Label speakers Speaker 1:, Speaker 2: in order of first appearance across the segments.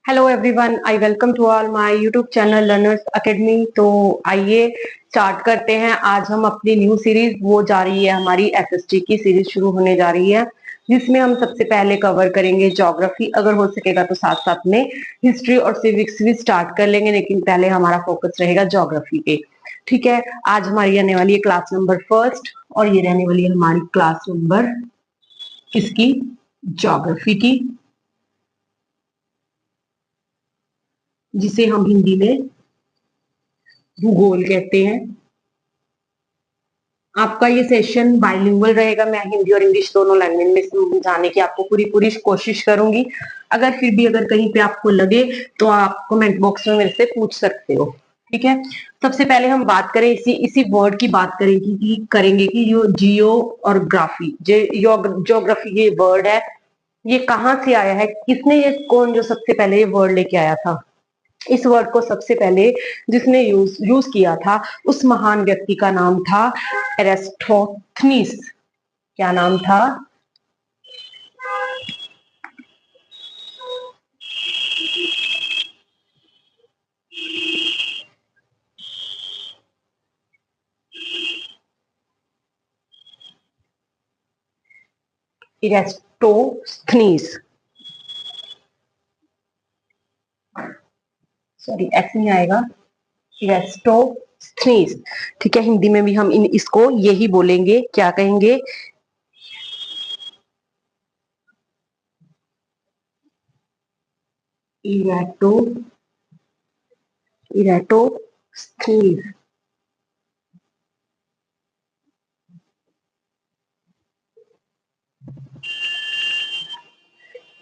Speaker 1: Hello everyone, I welcome to all my YouTube channel learners academy. तो आइए start करते हैं। आज हम अपनी न्यू सीरीज वो जा रही है, हमारी एसएसटी की सीरीज शुरू होने जा रही है, जिसमें हम सबसे पहले कवर करेंगे ज्योग्राफी। अगर हो सकेगा तो साथ साथ में हिस्ट्री और सिविक्स भी स्टार्ट कर लेंगे, लेकिन पहले हमारा फोकस रहेगा ज्योग्राफी पे। ठीक है, आज हमारी रहने वाली है क्लास नंबर फर्स्ट, और ये रहने वाली है हमारी क्लास नंबर किसकी, ज्योग्राफी की, जिसे हम हिंदी में भूगोल कहते हैं। आपका ये सेशन बाइलिंगुअल रहेगा। मैं हिंदी और इंग्लिश दोनों लैंग्वेज में समझाने की आपको पूरी पूरी कोशिश करूंगी। अगर फिर भी अगर कहीं पे आपको लगे तो आप कमेंट बॉक्स में मेरे से पूछ सकते हो। ठीक है, सबसे पहले हम बात करें इसी इसी वर्ड की बात करेंगे कि जो जियो और ग्राफी, ज्योग्राफी ये वर्ड है, ये कहाँ से आया है, किसने ये, कौन जो सबसे पहले ये वर्ड लेके आया था। इस वर्ड को सबसे पहले जिसने यूज यूज किया था, उस महान व्यक्ति का नाम था एरिस्टोथनीस। क्या नाम था? एरिस्टोथनीस। सॉरी, ऐसे नहीं आएगा, एरिस्टोथनीस। ठीक है, हिंदी में भी हम इसको यही बोलेंगे। क्या कहेंगे? इरेटो इरेटोथनीस।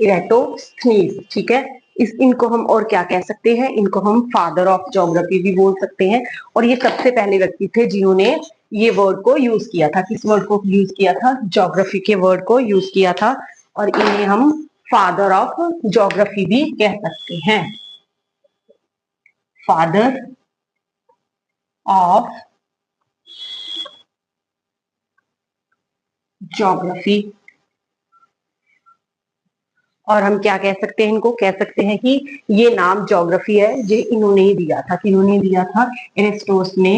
Speaker 1: इरेटोस्थनीस। ठीक है, इनको हम और क्या कह सकते हैं? इनको हम फादर ऑफ ज्योग्राफी भी बोल सकते हैं। और ये सबसे पहले व्यक्ति थे जिन्होंने ये वर्ड को यूज किया था। किस वर्ड को यूज किया था? ज्योग्राफी के वर्ड को यूज किया था। और इन्हें हम फादर ऑफ ज्योग्राफी भी कह सकते हैं। Father of geography. और हम क्या कह सकते हैं? इनको कह सकते हैं कि ये नाम ज्योग्राफी है, ये इन्होंने ही दिया था। किन्होंने दिया था? एरिस्टोस ने,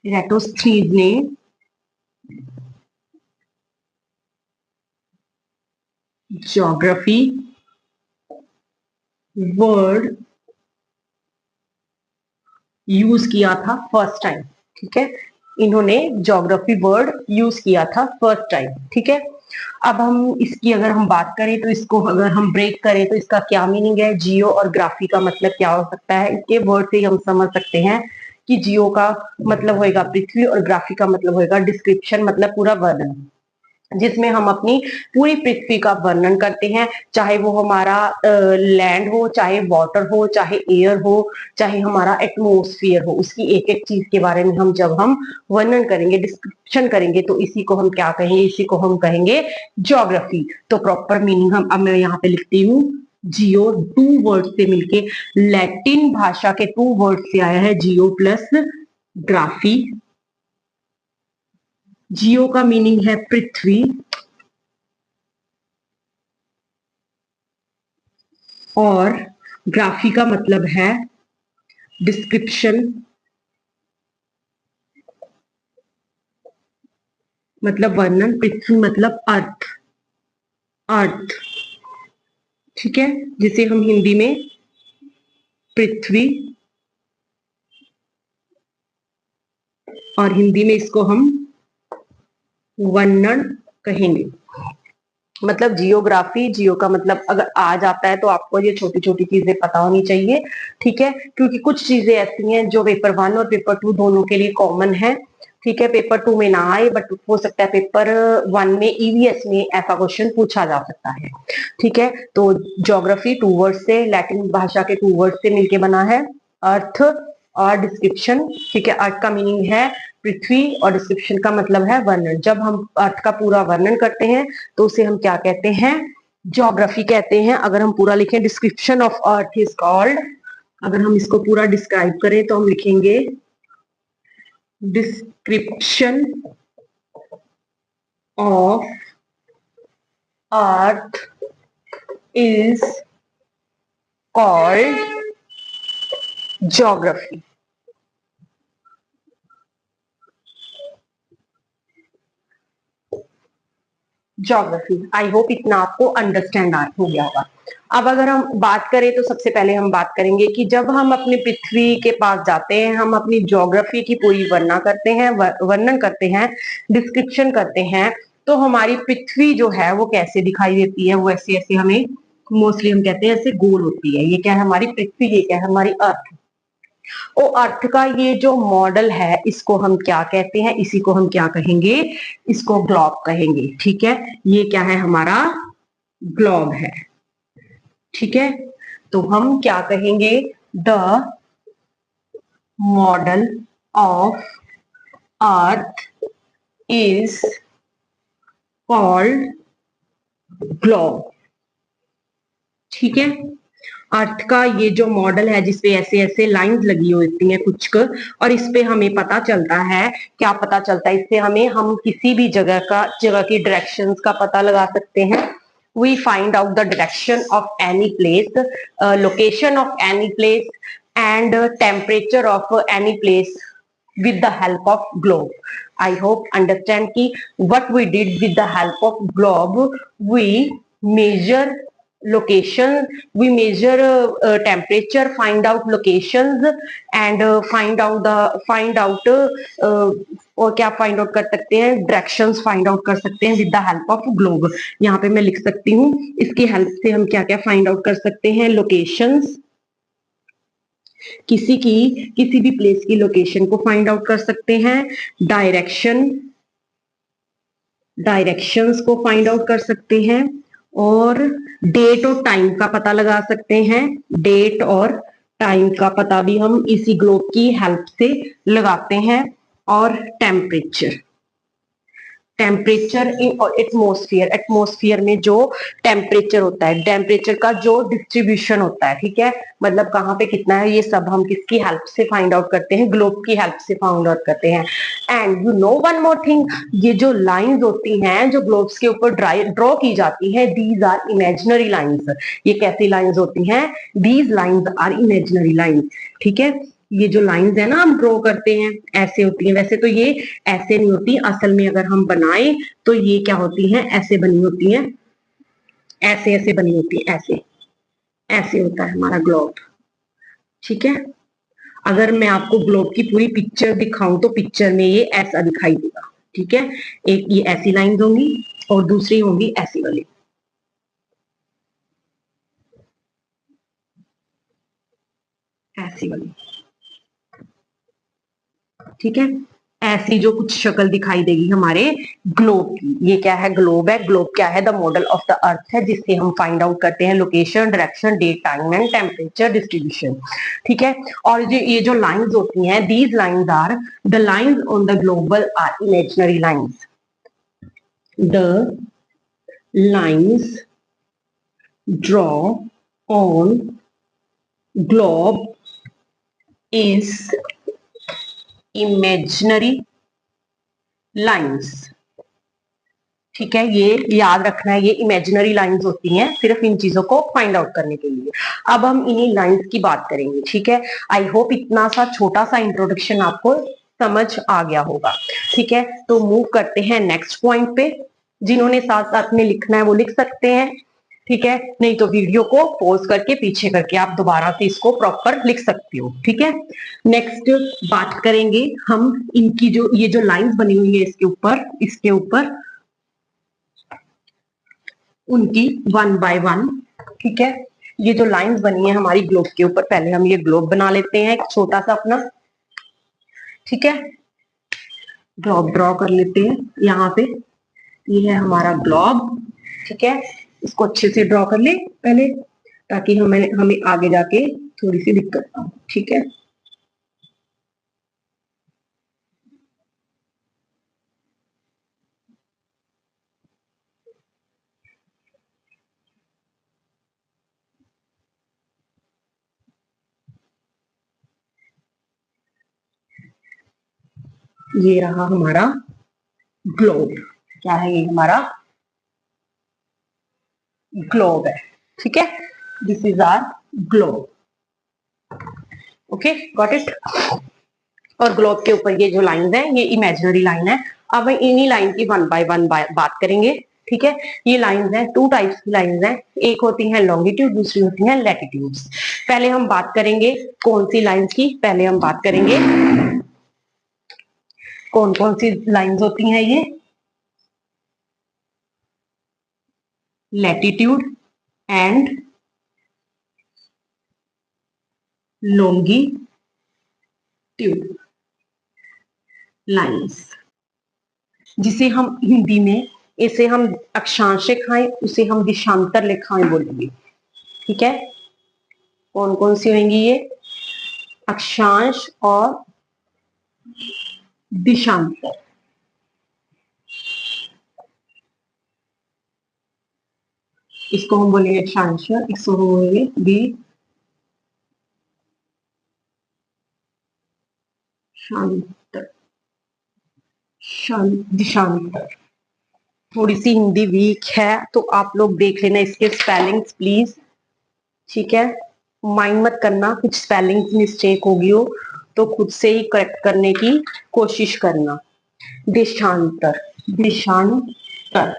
Speaker 1: इरेटोस्थनीस ने ज्योग्राफी वर्ड यूज किया था फर्स्ट टाइम। ठीक है, इन्होंने ज्योग्राफी वर्ड यूज किया था फर्स्ट टाइम। ठीक है, अब हम इसकी अगर हम बात करें तो इसको अगर हम ब्रेक करें तो इसका क्या मीनिंग है? जियो और ग्राफी का मतलब क्या हो सकता है? इसके वर्ड से ही हम समझ सकते हैं कि जियो का मतलब होएगा पृथ्वी, और ग्राफी का मतलब होएगा डिस्क्रिप्शन, मतलब पूरा वर्णन, जिसमें हम अपनी पूरी पृथ्वी का वर्णन करते हैं। चाहे वो हमारा लैंड हो, चाहे वाटर हो, चाहे एयर हो, चाहे हमारा एटमोस्फियर हो, उसकी एक एक चीज के बारे में हम जब हम वर्णन करेंगे, डिस्क्रिप्शन करेंगे, तो इसी को हम क्या कहेंगे? इसी को हम कहेंगे ज्योग्राफी। तो प्रॉपर मीनिंग हम, अब मैं यहाँ पे लिखती हूँ, जियो टू वर्ड से मिलके, लैटिन भाषा के टू वर्ड से आया है, जियो प्लस ग्राफी। जियो का मीनिंग है पृथ्वी, और ग्राफी का मतलब है डिस्क्रिप्शन, मतलब वर्णन। पृथ्वी मतलब अर्थ, अर्थ। ठीक है, जिसे हम हिंदी में पृथ्वी, और हिंदी में इसको हम वर्णन कहेंगे। मतलब जियोग्राफी, जियो का मतलब अगर आ जाता है तो आपको ये छोटी छोटी चीजें पता होनी चाहिए। ठीक है, क्योंकि कुछ चीजें ऐसी हैं जो पेपर वन और पेपर टू दोनों के लिए कॉमन है। ठीक है, पेपर टू में ना आए, बट हो सकता है पेपर वन में, ईवीएस में ऐसा क्वेश्चन पूछा जा सकता है। ठीक है, तो ज्योग्राफी टू वर्ड से, लैटिन भाषा के टू वर्ड से मिलके बना है, अर्थ और डिस्क्रिप्शन। ठीक है, अर्थ का मीनिंग है पृथ्वी, और डिस्क्रिप्शन का मतलब है वर्णन। जब हम अर्थ का पूरा वर्णन करते हैं तो उसे हम क्या कहते हैं? ज्योग्राफी कहते हैं। अगर हम पूरा लिखें, description of earth is called, अगर हम इसको पूरा डिस्क्राइब करें तो हम लिखेंगे description of earth is called geography. Geography, I hope इतना आपको अंडरस्टैंड हो गया होगा। अब अगर हम बात करें तो सबसे पहले हम बात करेंगे कि जब हम अपनी पृथ्वी के पास जाते हैं, हम अपनी ज्योग्राफी की पूरी वर्णन करते हैं, डिस्क्रिप्शन करते हैं, तो हमारी पृथ्वी जो है वो कैसे दिखाई देती है, वो ऐसे ऐसे हमें मोस्टली हम कहते हैं ऐसे गोल होती है। ये क्या है हमारी पृथ्वी, ये क्या है हमारी अर्थ। ओ अर्थ का ये जो मॉडल है इसको हम क्या कहते हैं, इसी को हम क्या कहेंगे, इसको ग्लोब कहेंगे। ठीक है, ये क्या है हमारा ग्लोब है। ठीक है, तो हम क्या कहेंगे, the model of earth is called globe. ठीक है, अर्थ का ये जो मॉडल है जिसपे ऐसे ऐसे लाइंस लगी होती हैं कुछ और इस पे हमें पता चलता है, क्या पता चलता है इससे हमें, हम किसी भी जगह की डायरेक्शंस का पता लगा सकते हैं। We find out the direction of any place, location of any place and temperature of any place with the help of globe. I hope understand ki what we did with the help of globe. We measure location, we measure temperature, find out locations and find out और क्या find out कर सकते हैं, directions find out कर सकते हैं with the help of globe. यहाँ पे मैं लिख सकती हूँ, इसकी हेल्प से हम क्या क्या फाइंड आउट कर सकते हैं, लोकेशंस, किसी भी प्लेस की लोकेशन को फाइंड आउट कर सकते हैं, डायरेक्शंस को फाइंड आउट कर सकते हैं और डेट और टाइम का पता लगा सकते हैं। डेट और टाइम का पता भी हम इसी ग्लोब की हेल्प से लगाते हैं। और टेम्परेचर इन एटमोस्फियर, एटमोस्फियर में जो टेम्परेचर होता है, टेम्परेचर का जो डिस्ट्रीब्यूशन होता है, ठीक है, मतलब कहाँ पे कितना है, ये सब हम किसकी हेल्प से फाइंड आउट करते हैं, ग्लोब की हेल्प से फाइंड आउट करते हैं। And you know one more thing, ये जो लाइंस होती हैं जो ग्लोब्स के ऊपर ड्रॉ की जाती है, दीज आर इमेजिनरी लाइंस। ये कैसी लाइंस होती हैं, these lines are imaginary lines. ठीक है, ये जो लाइंस है ना हम ड्रॉ करते हैं ऐसे होती हैं, वैसे तो ये ऐसे नहीं होती, असल में अगर हम बनाए तो ये क्या होती हैं, ऐसे बनी होती हैं, ऐसे ऐसे बनी होती है, ऐसे ऐसे होता है हमारा ग्लोब। ठीक है, अगर मैं आपको ग्लोब की पूरी पिक्चर दिखाऊं तो पिक्चर में ये ऐसा दिखाई देगा। ठीक है, एक ये ऐसी लाइंस होंगी और दूसरी होंगी ऐसी वाली, ऐसी वाली। ठीक है, ऐसी जो कुछ शक्ल दिखाई देगी हमारे ग्लोब की, ये क्या है, ग्लोब है। ग्लोब क्या है, the model of the earth है, जिससे हम फाइंड आउट करते हैं location, direction, date, time and temperature distribution. ठीक है, और ये जो लाइंस होती हैं, these lines are the lines on the global are imaginary lines. The lines draw on globe is imaginary lines. ठीक है, ये याद रखना है, ये इमेजिनरी लाइंस होती हैं सिर्फ इन चीजों को फाइंड आउट करने के लिए। अब हम इन्हीं लाइंस की बात करेंगे। ठीक है, आई होप इतना सा छोटा सा इंट्रोडक्शन आपको समझ आ गया होगा। ठीक है, तो मूव करते हैं नेक्स्ट पॉइंट पे। जिन्होंने साथ साथ में लिखना है वो लिख सकते हैं, ठीक है, नहीं तो वीडियो को पॉज करके पीछे करके आप दोबारा से इसको प्रॉपर लिख सकते हो। ठीक है, नेक्स्ट बात करेंगे हम इनकी, जो ये जो लाइंस बनी हुई है इसके ऊपर उनकी वन बाय वन। ठीक है, ये जो लाइंस बनी है हमारी ग्लोब के ऊपर, पहले हम ये ग्लोब बना लेते हैं एक छोटा सा अपना। ठीक है, ग्लोब ड्रॉ कर लेते हैं यहाँ पे, ये है हमारा ग्लोब। ठीक है, इसको अच्छे से ड्रॉ कर ले पहले, ताकि हमें हमें आगे जाके थोड़ी सी दिक्कत ना हो। ठीक है, ये रहा हमारा ग्लोब। क्या है, ये हमारा ग्लोब है। ठीक है, this is our globe. Okay, got it. और ग्लोब के ऊपर ये जो लाइन है ये इमेजिनरी लाइन है। अब इन्हीं लाइन की वन बाय वन बात करेंगे। ठीक है, ये लाइंस हैं, टू टाइप्स की लाइंस हैं, एक होती है लॉन्गिट्यूड, दूसरी होती है लैटिट्यूड्स। पहले हम बात करेंगे कौन सी लाइंस की, पहले हम बात करेंगे कौन कौन सी लाइंस होती हैं ये, लैटिट्यूड एंड लॉन्गिट्यूड लाइंस, जिसे हम हिंदी में, इसे हम अक्षांश रेखाएं, उसे हम दिशांतर रेखाएं बोलेंगे। ठीक है, कौन कौन सी होंगी ये, अक्षांश और दिशांतर। इसको हम बोलेंगे अक्षांश, इसको हम बोलेंगे दिशांतर। थोड़ी सी हिंदी वीक है तो आप लोग देख लेना इसके स्पेलिंग्स प्लीज। ठीक है, माइंड मत करना, कुछ स्पेलिंग्स मिस्टेक होगी हो तो खुद से ही करेक्ट करने की कोशिश करना। देशांतर, देशांतर।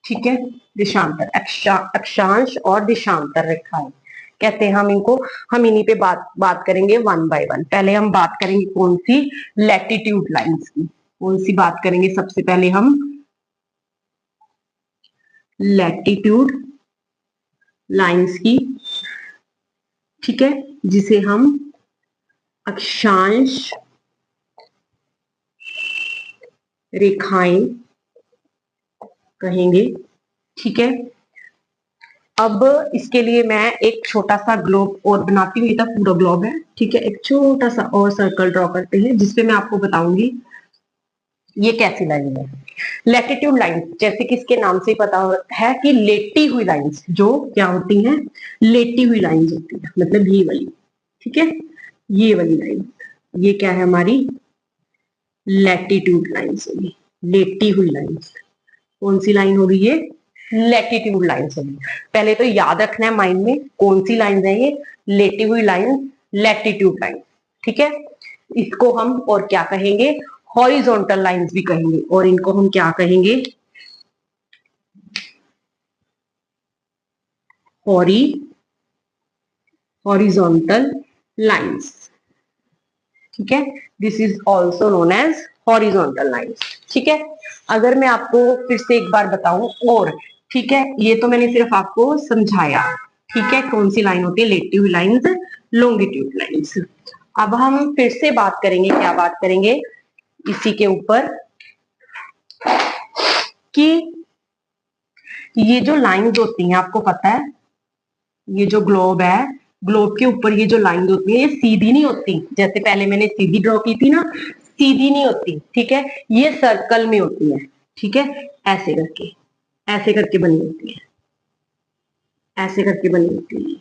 Speaker 1: ठीक है, देशांतर, अक्षांश और देशांतर रेखाएं कहते हैं हम इनको। हम इन्हीं पे बात करेंगे वन बाय वन। पहले हम बात करेंगे कौन सी, लैटिट्यूड लाइंस की। कौन सी बात करेंगे सबसे पहले हम, लैटिट्यूड लाइंस की। ठीक है, जिसे हम अक्षांश रेखाएं कहेंगे। ठीक है, अब इसके लिए मैं एक छोटा सा ग्लोब और बनाती हूँ, ये तो पूरा ग्लोब है। ठीक है, एक छोटा सा और सर्कल ड्रॉ करते हैं जिसपे मैं आपको बताऊंगी ये कैसी लाइन है। लैटिट्यूड लाइन जैसे कि इसके नाम से ही पता है कि लेटी हुई लाइंस, जो क्या होती हैं, लेटी हुई लाइंस होती है, मतलब ये वाली। ठीक है, ये वाली लाइन, ये क्या है हमारी, लैटिट्यूड लाइंस होगी, लेटी हुई लाइंस। कौन सी लाइन होगी ये, लैटिट्यूड लाइंस होगी। पहले तो याद रखना है माइंड में कौन सी लाइन है ये, लेटी हुई लाइन, लैटिट्यूड लाइन। ठीक है, इसको हम और क्या कहेंगे, हॉरिजॉन्टल लाइंस भी कहेंगे, और इनको हम क्या कहेंगे, हॉरिजॉन्टल लाइंस। ठीक है, this is also known as horizontal lines. ठीक है, अगर मैं आपको फिर से एक बार बताऊं और, ठीक है, ये तो मैंने सिर्फ आपको समझाया। ठीक है, कौन सी लाइन होती है, लेटी हुई लाइंस, लॉन्गिट्यूड लाइंस। अब हम फिर से बात करेंगे, क्या बात करेंगे इसी के ऊपर, कि ये जो लाइंस होती हैं, आपको पता है ये जो ग्लोब है, ग्लोब के ऊपर ये जो लाइन होती है ये सीधी नहीं होती, जैसे पहले मैंने सीधी ड्रॉ की थी ना, सीधी नहीं होती। ठीक है, ये सर्कल में होती है। ठीक है, ऐसे करके, ऐसे करके बनी होती है, ऐसे करके बनी होती है।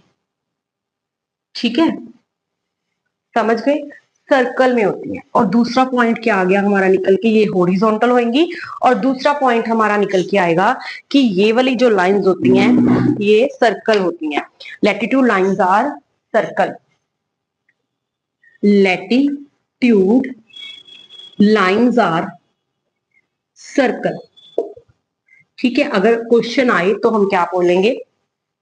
Speaker 1: ठीक है, समझ गए, सर्कल में होती है। और दूसरा पॉइंट क्या आ गया हमारा निकल के, ये हॉरिजॉन्टल होंगी। और दूसरा पॉइंट हमारा निकल के आएगा कि ये वाली जो लाइंस होती हैं ये सर्कल होती हैं। Latitude lines are circle, latitude lines are circle. ठीक है, अगर क्वेश्चन आए तो हम क्या बोलेंगे,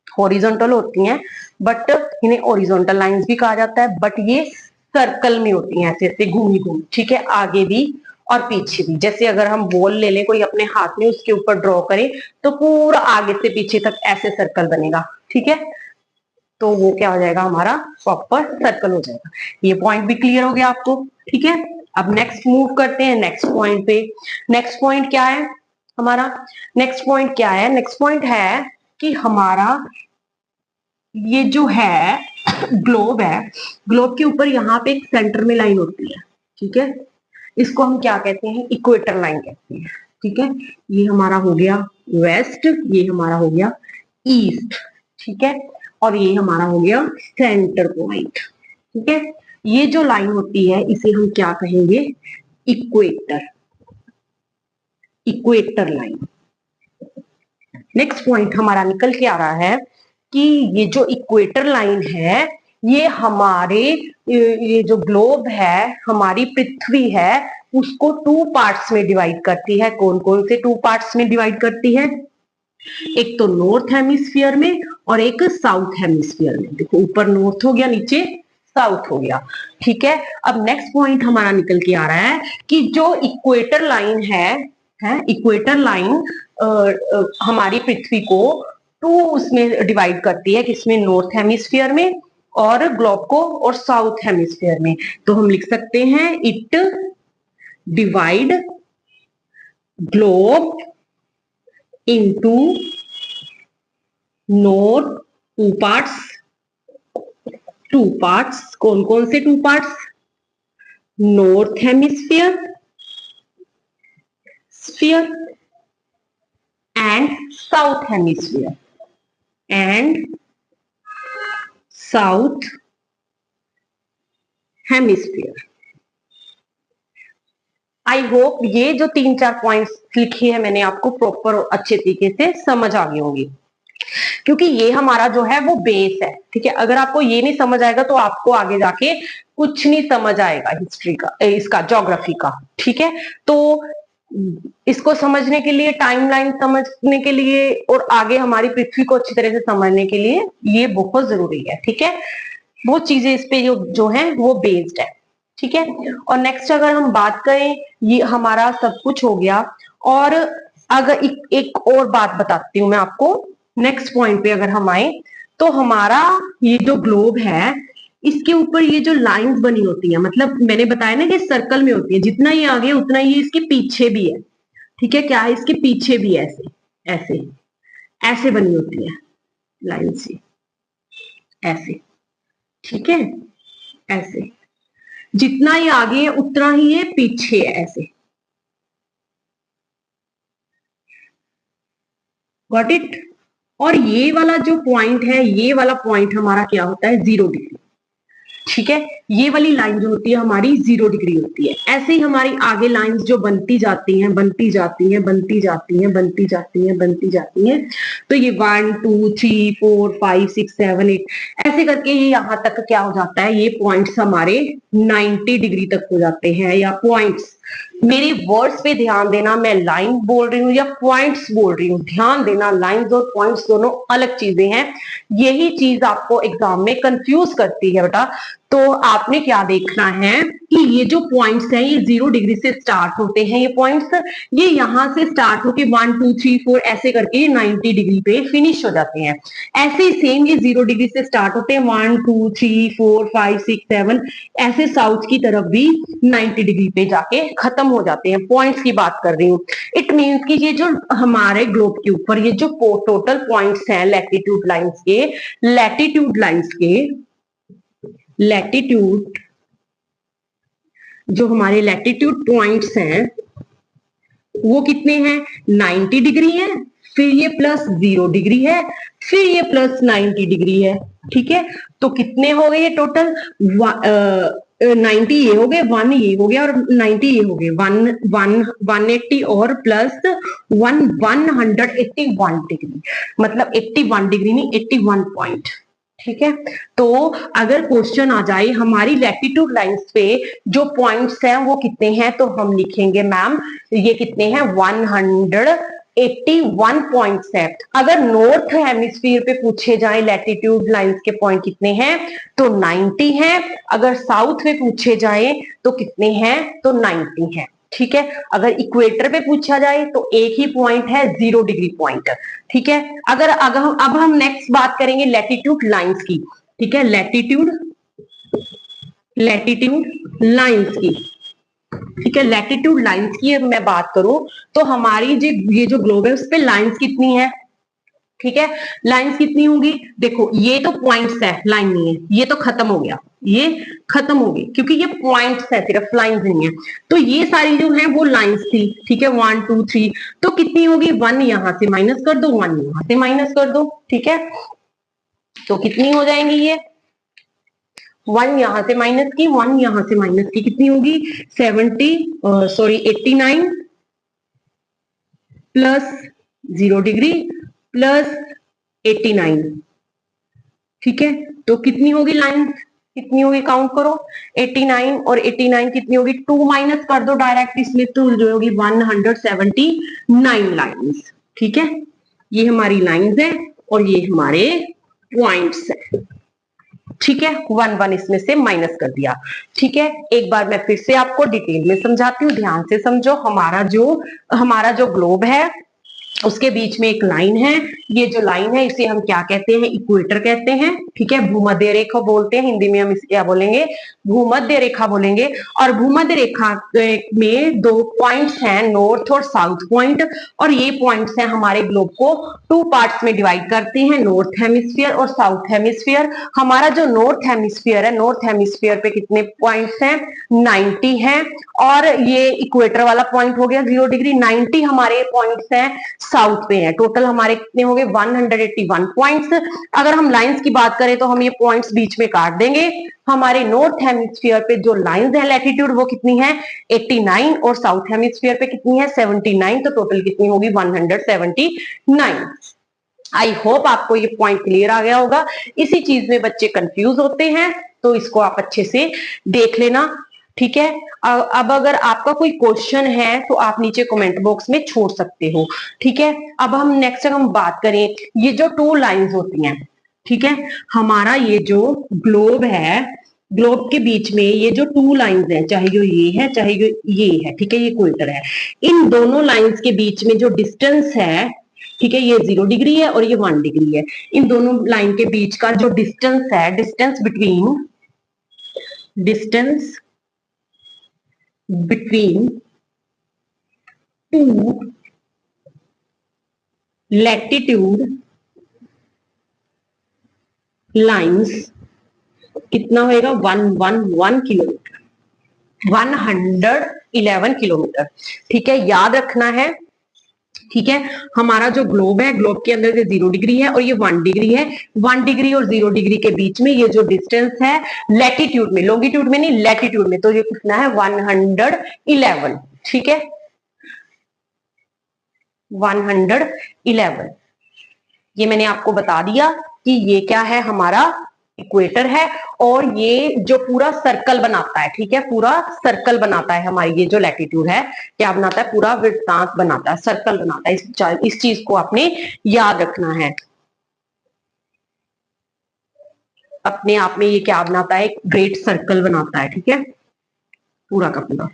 Speaker 1: हॉरिजॉन्टल होती हैं, बट इन्हें हॉरिजॉन्टल लाइंस भी कहा जाता है, बट ये सर्कल में होती हैं, ऐसे ऐसे घूमी घूमी। ठीक है, आगे भी और पीछे भी। जैसे अगर हम बॉल ले लें कोई अपने हाथ में, उसके ऊपर ड्रॉ करें तो पूरा आगे से पीछे तक ऐसे सर्कल बनेगा। ठीक है, तो वो क्या हो जाएगा, हमारा प्रॉपर सर्कल हो जाएगा। ये पॉइंट भी क्लियर हो गया आपको। ठीक है, अब नेक्स्ट मूव करते हैं नेक्स्ट पॉइंट पे। नेक्स्ट पॉइंट क्या है हमारा, नेक्स्ट पॉइंट क्या है, नेक्स्ट पॉइंट है कि हमारा ये जो है ग्लोब है, ग्लोब के ऊपर यहाँ पे एक सेंटर में लाइन होती है। ठीक है, इसको हम क्या कहते हैं, इक्वेटर लाइन कहते हैं। ठीक है, ये हमारा हो गया वेस्ट, ये हमारा हो गया ईस्ट। ठीक है, और ये हमारा हो गया सेंटर पॉइंट। ठीक है, ये जो लाइन होती है इसे हम क्या कहेंगे, equator, equator line. Next point हमारा निकल के आ रहा है कि ये जो इक्वेटर लाइन है ये हमारे ये जो ग्लोब है, हमारी पृथ्वी है, उसको टू पार्ट्स में डिवाइड करती है। कौन कौन से टू पार्ट्स में डिवाइड करती है? एक तो नॉर्थ हेमिस्फीयर में और एक साउथ हेमिस्फीयर में। देखो ऊपर नॉर्थ हो गया, नीचे साउथ हो गया। ठीक है, अब नेक्स्ट पॉइंट हमारा निकल के आ रहा है कि जो इक्वेटर लाइन है इक्वेटर लाइन हमारी पृथ्वी को टू उसमें डिवाइड करती है, किसमें? नॉर्थ हेमिस्फीयर में और ग्लोब को और साउथ हेमिस्फीयर में। तो हम लिख सकते हैं it divide globe into north two parts. कौन कौन से two parts? North hemisphere sphere and south hemisphere and south hemisphere. I hope ये जो 3-4 पॉइंट्स लिखे हैं मैंने आपको प्रॉपर अच्छे तरीके से समझ आ गए होंगे, क्योंकि ये हमारा जो है वो बेस है। ठीक है, अगर आपको ये नहीं समझ आएगा तो आपको आगे जाके कुछ नहीं समझ आएगा हिस्ट्री का, इसका ज्योग्राफी का। ठीक है, तो इसको समझने के लिए, टाइमलाइन समझने के लिए और आगे हमारी पृथ्वी को अच्छी तरह से समझने के लिए ये बहुत जरूरी है। ठीक है, बहुत चीजें इस पे जो है वो बेस्ड है। ठीक है, और नेक्स्ट अगर हम बात करें, ये हमारा सब कुछ हो गया। और अगर एक और बात बताती हूँ मैं आपको। नेक्स्ट पॉइंट पे अगर हम आए तो हमारा ये जो ग्लोब है इसके ऊपर ये जो लाइंस बनी होती है, मतलब मैंने बताया ना कि सर्कल में होती है, जितना ये आगे उतना ये इसके पीछे भी है। ठीक है, क्या है? इसके पीछे भी ऐसे ऐसे ऐसे बनी होती है लाइन से, ऐसे। ठीक है, ऐसे जितना ये आगे है उतना ही ये पीछे है, ऐसे। Got it? और ये वाला जो पॉइंट है, ये वाला पॉइंट हमारा क्या होता है? 0 डिग्री। ठीक है, ये वाली लाइन जो होती है हमारी 0 डिग्री होती है। ऐसे ही हमारी आगे लाइंस जो बनती जाती हैं, बनती जाती हैं, बनती जाती हैं, बनती जाती हैं, बनती जाती हैं, तो ये 1 2 3 4 5 6 7 8 ऐसे करके ये यहां तक क्या हो जाता है? ये पॉइंट्स हमारे 90 डिग्री तक हो जाते हैं, या पॉइंट्स। मेरे वर्ड्स पे ध्यान देना, मैं लाइन बोल रही हूँ या पॉइंट्स बोल रही हूँ, ध्यान देना। लाइंस और पॉइंट्स दोनों अलग चीजें हैं। यही चीज आपको एग्जाम में कंफ्यूज करती है बेटा। तो आपने क्या देखना है कि ये जो पॉइंट्स हैं ये 0 डिग्री से स्टार्ट होते हैं। ये पॉइंट्स ये यहां से स्टार्ट होके 1 2 3 4 ऐसे करके 90 डिग्री पे फिनिश हो जाते हैं। ऐसे ही सेम ये 0 डिग्री से स्टार्ट होते हैं, 1 2 3 4 5 6 7 ऐसे साउथ की तरफ भी 90 डिग्री पे जाके खत्म हो जाते हैं। पॉइंट्स की बात कर रही हूँ। इट मीन्स कि ये जो हमारे ग्लोब के ऊपर ये जो टोटल पॉइंट्स हैं लैटिट्यूड लाइंस के, लैटिट्यूड जो हमारे लैटिट्यूड पॉइंट्स हैं वो कितने हैं? 90 डिग्री है, फिर ये प्लस 0 डिग्री है, फिर ये प्लस 90 डिग्री है। ठीक है, तो कितने हो गए ये टोटल? 90 ये हो गए, 1 ये हो गया और 90 ये हो गए, 180 और प्लस 181 डिग्री, मतलब 81 डिग्री नहीं, 81 पॉइंट। ठीक है, तो अगर क्वेश्चन आ जाए हमारी लैटिट्यूड लाइंस पे जो पॉइंट्स हैं वो कितने हैं, तो हम लिखेंगे मैम ये कितने हैं? 181 पॉइंट्स है। अगर नॉर्थ हेमिस्फीयर पे पूछे जाए लैटिट्यूड लाइंस के पॉइंट कितने हैं, तो 90 हैं। अगर साउथ में पूछे जाए तो कितने हैं? तो 90 हैं। ठीक है, अगर इक्वेटर पे पूछा जाए तो एक ही पॉइंट है, 0 डिग्री पॉइंट। ठीक है, अगर अब हम नेक्स्ट बात करेंगे लैटिट्यूड लाइंस की। ठीक है, लैटिट्यूड लाइंस की। ठीक है, लैटिट्यूड लाइंस की मैं बात करूं तो हमारी ये जो ग्लोब है उस पे लाइंस कितनी है? ठीक है, लाइंस कितनी होंगी? देखो ये तो पॉइंट्स है, लाइन नहीं है, ये तो खत्म हो गया, ये खत्म हो गई क्योंकि ये पॉइंट्स है, सिर्फ लाइंस नहीं है। तो ये सारी जो है वो लाइंस थी। ठीक है, 1 2 3, तो कितनी होगी? 1 यहां से माइनस कर दो, 1 यहां से माइनस कर दो। ठीक है, तो कितनी हो जाएंगी ये? 1 यहां से माइनस की, 1 यहां से माइनस की, कितनी होगी? 89 प्लस 0 डिग्री प्लस 89। ठीक है, तो कितनी होगी लाइन, कितनी होगी, काउंट करो। 89 और 89 कितनी होगी, 2 माइनस कर दो डायरेक्ट इसमें, तो जो होगी 179 लाइन्स। ठीक है, ये हमारी लाइन्स है और ये हमारे पॉइंट्स है। ठीक है, 1 1 इसमें से माइनस कर दिया। ठीक है, एक बार मैं फिर से आपको डिटेल में समझाती हूँ, ध्यान से समझो। हमारा जो ग्लोब है उसके बीच में एक लाइन है, ये जो लाइन है इसे हम क्या कहते हैं, इक्वेटर कहते हैं। ठीक है, भूमध्य रेखा बोलते हैं, हिंदी में हम इसे क्या बोलेंगे, भूमध्य रेखा बोलेंगे। और भूमध्य रेखा में 2 पॉइंट्स हैं, नॉर्थ और साउथ पॉइंट, और ये पॉइंट्स हैं हमारे ग्लोब को 2 पार्ट्स में डिवाइड करते हैं, नॉर्थ हेमिस्फीयर और साउथ हेमिस्फीयर। हमारा जो नॉर्थ हेमिस्फीयर है, नॉर्थ हेमिस्फीयर पे कितने पॉइंट्स हैं, 90 हैं, और ये इक्वेटर वाला पॉइंट हो गया 0 डिग्री। 90 हमारे पॉइंट्स हैं साउथ पे है। टोटल हमारे कितने हो गए, 181 पॉइंट्स। अगर हम लाइंस की बात करें तो हम ये पॉइंट्स बीच में काट देंगे। हमारे नॉर्थ हेमिस्फीयर पे जो लाइंस है लैटिट्यूड वो कितनी है, 89, और साउथ हेमिस्फीयर पे कितनी है, 79। तो टोटल कितनी होगी, 179। आई होप आपको ये पॉइंट क्लियर आ गया होगा। इसी चीज में बच्चे कंफ्यूज होते हैं, तो इसको आप अच्छे से देख लेना। ठीक है, अब अगर आपका कोई क्वेश्चन है तो आप नीचे कमेंट बॉक्स में छोड़ सकते हो। ठीक है, अब हम नेक्स्ट हम बात करें, ये जो 2 लाइंस होती हैं, ठीक है, हमारा ये जो ग्लोब है, ग्लोब के बीच में ये जो 2 लाइंस हैं, चाहे जो ये है चाहे जो ये है, ठीक है, ये इक्वेटर है, इन दोनों लाइंस के बीच में जो डिस्टेंस है, ठीक है, ये 0 डिग्री है और ये 1 डिग्री है। इन दोनों लाइन के बीच का जो डिस्टेंस है, डिस्टेंस बिटवीन 2 लैटिट्यूड लाइंस कितना होएगा, 111 किलोमीटर, 111 किलोमीटर। ठीक है, याद रखना है। ठीक है, हमारा जो ग्लोब है, ग्लोब के अंदर से 0 डिग्री है और ये 1 डिग्री है। 1 डिग्री और 0 डिग्री के बीच में ये जो डिस्टेंस है लैटिट्यूड में, लॉन्गिट्यूड में नहीं, लैटिट्यूड में, तो ये कितना है, 111। ठीक है, 111। ये मैंने आपको बता दिया कि ये क्या है, हमारा इक्वेटर है, और ये जो पूरा सर्कल बनाता है, ठीक है, पूरा सर्कल बनाता है हमारी ये जो लैटिट्यूड है, क्या बनाता है, पूरा वृत्तांत बनाता है, सर्कल बनाता है। इस चीज को आपने याद रखना है। अपने आप में ये क्या बनाता है, एक ग्रेट सर्कल बनाता है। ठीक है, पूरा का पूरा।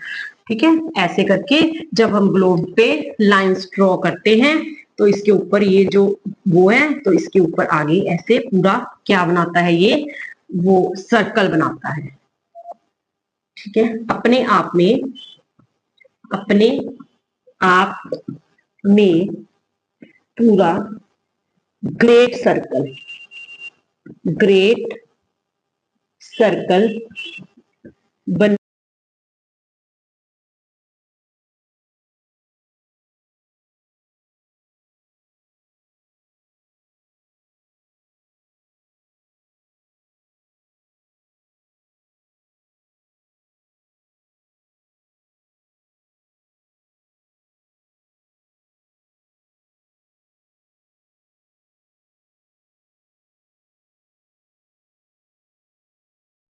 Speaker 1: ठीक है, ऐसे करके जब हम ग्लोब पे लाइंस ड्रॉ करते हैं तो इसके ऊपर ये जो वो है, तो इसके ऊपर आगे ऐसे पूरा क्या बनाता है, ये वो सर्कल बनाता है। ठीक है, अपने आप में पूरा ग्रेट सर्कल